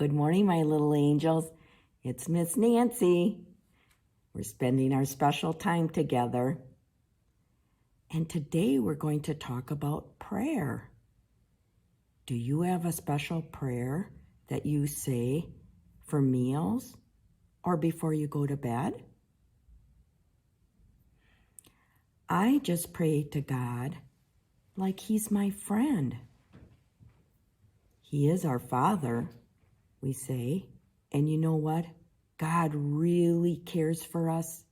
Good morning, my little angels. It's Miss Nancy. We're spending our special time together. And today we're going to talk about prayer. Do you have a special prayer that you say for meals or before you go to bed? I just pray to God like He's my friend. He is our Father, we say. And you know what? God really cares for us,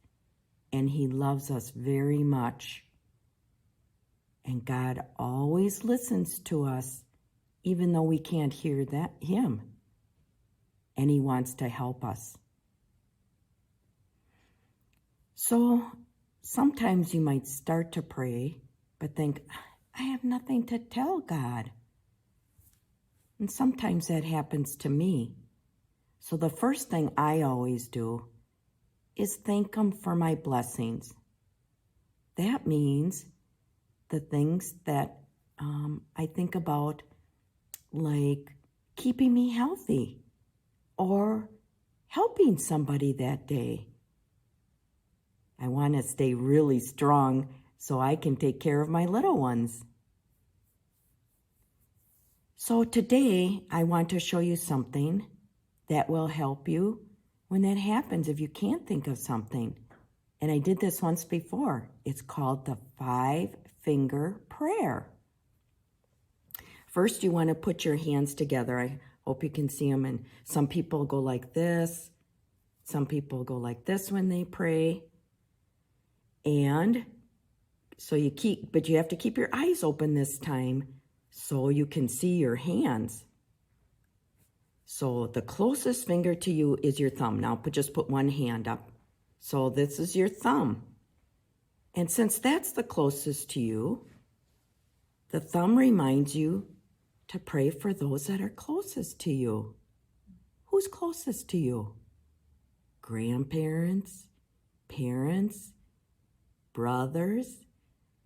and He loves us very much. And God always listens to us, even though we can't hear Him. And He wants to help us. So sometimes you might start to pray, but think, I have nothing to tell God. And sometimes that happens to me. So the first thing I always do is thank Him for my blessings. That means the things that I think about, like keeping me healthy or helping somebody that day. I want to stay really strong so I can take care of my little ones. So today I want to show you something that will help you when that happens if you can't think of something. And I did this once before. It's called the 5-finger prayer. First, you want to put your hands together. I hope you can see them. And some people go like this. Some people go like this when they pray. And so but you have to keep your eyes open this time so you can see your hands. So the closest finger to you is your thumb. Now just put one hand up. So this is your thumb. And since that's the closest to you, the thumb reminds you to pray for those that are closest to you. Who's closest to you? Grandparents, parents, brothers,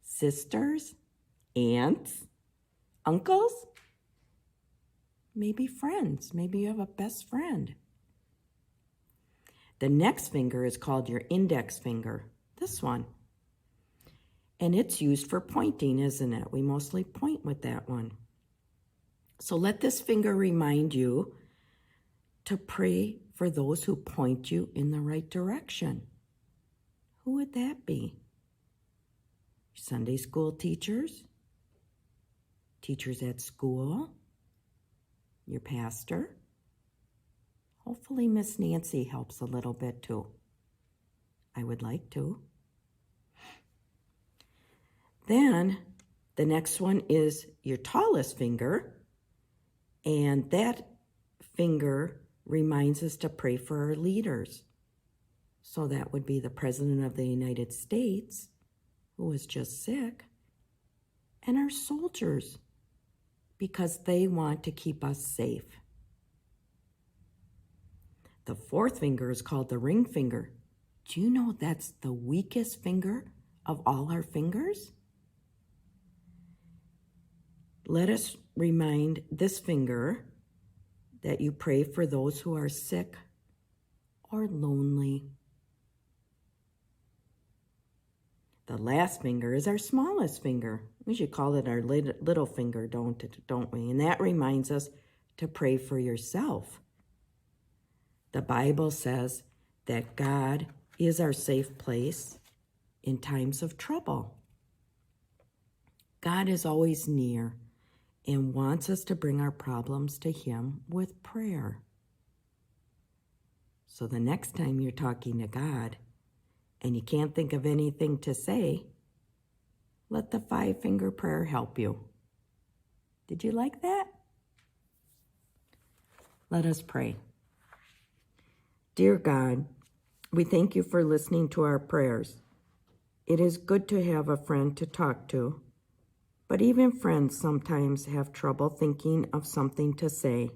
sisters, aunts, uncles? Maybe friends. Maybe you have a best friend. The next finger is called your index finger, this one. And it's used for pointing, isn't it? We mostly point with that one. So let this finger remind you to pray for those who point you in the right direction. Who would that be? Sunday school teachers, teachers at school, your pastor. Hopefully Miss Nancy helps a little bit too. I would like to. Then the next one is your tallest finger, and that finger reminds us to pray for our leaders. So that would be the President of the United States, who is just sick, and our soldiers, because they want to keep us safe. The fourth finger is called the ring finger. Do you know that's the weakest finger of all our fingers? Let us remind this finger that you pray for those who are sick or lonely. The last finger is our smallest finger. We should call it our little finger, don't we? And that reminds us to pray for yourself. The Bible says that God is our safe place in times of trouble. God is always near and wants us to bring our problems to Him with prayer. So the next time you're talking to God and you can't think of anything to say, let the 5-finger prayer help you. Did you like that? Let us pray. Dear God, we thank you for listening to our prayers. It is good to have a friend to talk to, but even friends sometimes have trouble thinking of something to say.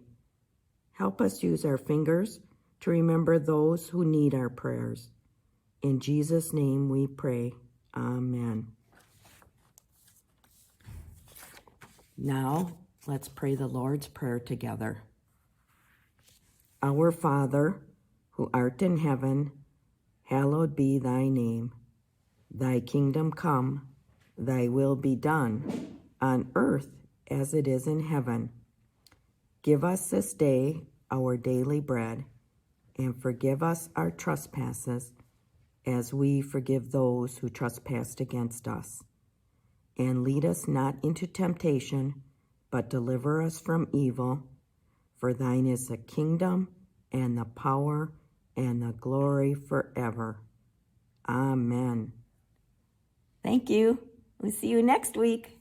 Help us use our fingers to remember those who need our prayers. In Jesus' name we pray. Amen. Now, let's pray the Lord's Prayer together. Our Father, who art in heaven, hallowed be thy name. Thy kingdom come, thy will be done, on earth as it is in heaven. Give us this day our daily bread, and forgive us our trespasses, as we forgive those who trespass against us. And lead us not into temptation, but deliver us from evil. For thine is the kingdom, and the power, and the glory forever. Amen. Thank you. We'll see you next week.